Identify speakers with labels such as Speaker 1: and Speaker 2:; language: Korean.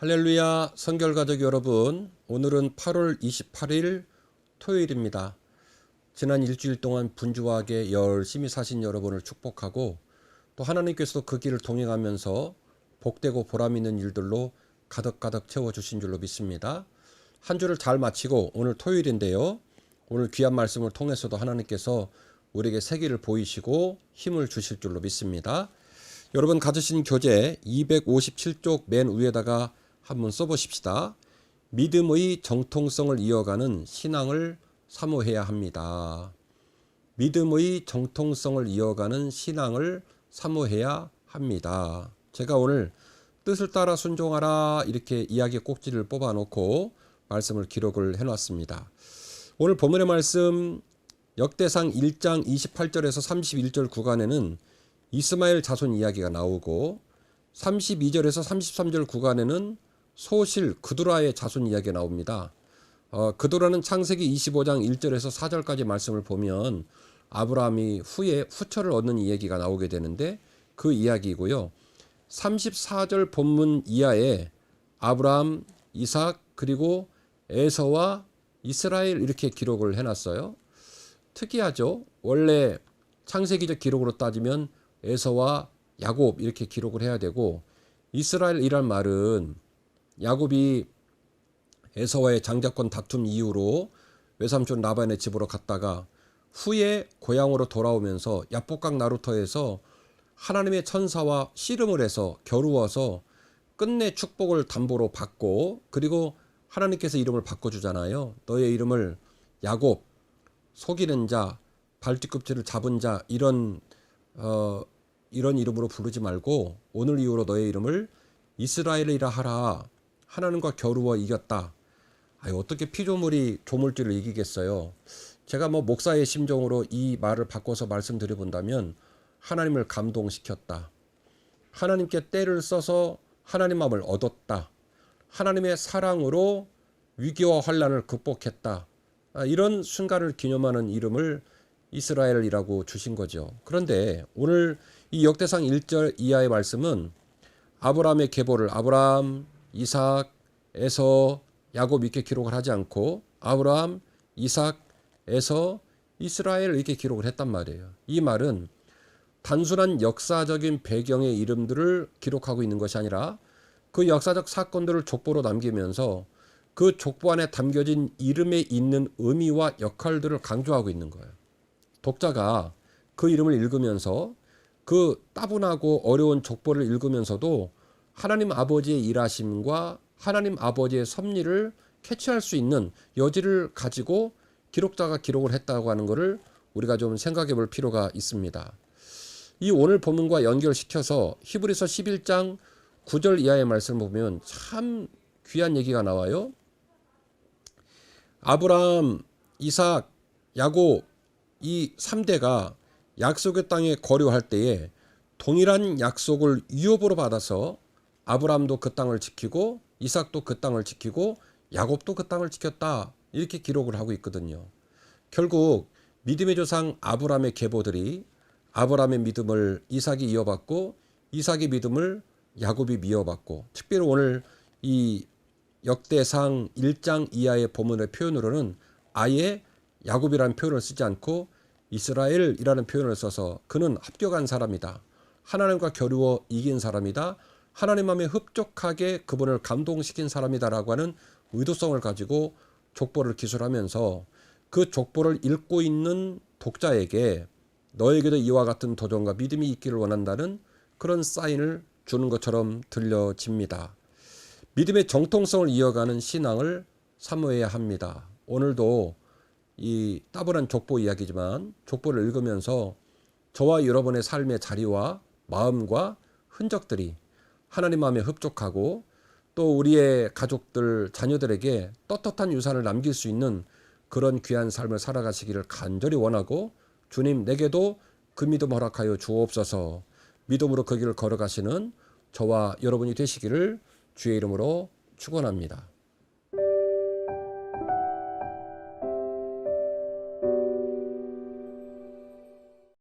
Speaker 1: 할렐루야 성결가족 여러분, 오늘은 8월 28일 토요일입니다. 지난 일주일 동안 분주하게 열심히 사신 여러분을 축복하고 또 하나님께서도 그 길을 동행하면서 복되고 보람 있는 일들로 가득가득 채워주신 줄로 믿습니다. 한 주를 잘 마치고 오늘 토요일인데요. 오늘 귀한 말씀을 통해서도 하나님께서 우리에게 새 길을 보이시고 힘을 주실 줄로 믿습니다. 여러분 가지신 교재 257쪽 맨 위에다가 한번 써보십시다. 믿음의 정통성을 이어가는 신앙을 사모해야 합니다. 믿음의 정통성을 이어가는 신앙을 사모해야 합니다. 제가 오늘 뜻을 따라 순종하라 이렇게 이야기 꼭지를 뽑아놓고 말씀을 기록을 해놨습니다. 오늘 본문의 말씀 역대상 1장 28절에서 31절 구간에는 이스마엘 자손 이야기가 나오고 32절에서 33절 구간에는 소실 그두라의 자손 이야기가 나옵니다. 그두라는 창세기 25장 1절에서 4절까지 말씀을 보면 아브라함이 후에 후처를 얻는 이야기가 나오게 되는데 그 이야기이고요. 34절 본문 이하에 아브라함, 이삭 그리고 에서와 이스라엘 이렇게 기록을 해놨어요. 특이하죠. 원래 창세기적 기록으로 따지면 에서와 야곱 이렇게 기록을 해야 되고 이스라엘이란 말은 야곱이 에서와의 장자권 다툼 이후로 외삼촌 라반의 집으로 갔다가 후에 고향으로 돌아오면서 야복강 나루터에서 하나님의 천사와 씨름을 해서 겨루어서 끝내 축복을 담보로 받고 그리고 하나님께서 이름을 바꿔주잖아요. 너의 이름을 야곱, 속이는 자, 발뒤꿈치를 잡은 자 이런 이름으로 부르지 말고 오늘 이후로 너의 이름을 이스라엘이라 하라. 하나님과 겨루어 이겼다. 어떻게 피조물이 조물주를 이기겠어요. 제가 목사의 심정으로 이 말을 바꿔서 말씀드려 본다면 하나님을 감동시켰다. 하나님께 때를 써서 하나님 마음을 얻었다. 하나님의 사랑으로 위기와 환난을 극복했다. 이런 순간을 기념하는 이름을 이스라엘이라고 주신 거죠. 그런데 오늘 이 역대상 1절 이하의 말씀은 아브라함의 계보를 아브라함, 이삭, 에서, 야곱 이렇게 기록을 하지 않고 아브라함, 이삭, 에서, 이스라엘 이렇게 기록을 했단 말이에요. 이 말은 단순한 역사적인 배경의 이름들을 기록하고 있는 것이 아니라 그 역사적 사건들을 족보로 남기면서 그 족보 안에 담겨진 이름에 있는 의미와 역할들을 강조하고 있는 거예요. 독자가 그 이름을 읽으면서 그 따분하고 어려운 족보를 읽으면서도 하나님 아버지의 일하심과 하나님 아버지의 섭리를 캐치할 수 있는 여지를 가지고 기록자가 기록을 했다고 하는 것을 우리가 좀 생각해 볼 필요가 있습니다. 이 오늘 본문과 연결시켜서 히브리서 11장 9절 이하의 말씀을 보면 참 귀한 얘기가 나와요. 아브라함, 이삭, 야곱 이 3대가 약속의 땅에 거류할 때에 동일한 약속을 유업으로 받아서 아브라함도 그 땅을 지키고 이삭도 그 땅을 지키고 야곱도 그 땅을 지켰다 이렇게 기록을 하고 있거든요. 결국 믿음의 조상 아브라함의 계보들이 아브라함의 믿음을 이삭이 이어받고 이삭의 믿음을 야곱이 이어받고 특별히 오늘 이 역대상 1장 이하의 본문의 표현으로는 아예 야곱이라는 표현을 쓰지 않고 이스라엘이라는 표현을 써서 그는 합격한 사람이다. 하나님과 겨루어 이긴 사람이다. 하나님 마음에 흡족하게 그분을 감동시킨 사람이다라고 하는 의도성을 가지고 족보를 기술하면서 그 족보를 읽고 있는 독자에게 너에게도 이와 같은 도전과 믿음이 있기를 원한다는 그런 사인을 주는 것처럼 들려집니다. 믿음의 정통성을 이어가는 신앙을 사모해야 합니다. 오늘도 이 따분한 족보 이야기지만 족보를 읽으면서 저와 여러분의 삶의 자리와 마음과 흔적들이 하나님 마음에 흡족하고 또 우리의 가족들, 자녀들에게 떳떳한 유산을 남길 수 있는 그런 귀한 삶을 살아가시기를 간절히 원하고 주님 내게도 그 믿음 허락하여 주옵소서. 믿음으로 그 길을 걸어가시는 저와 여러분이 되시기를 주의 이름으로 축원합니다.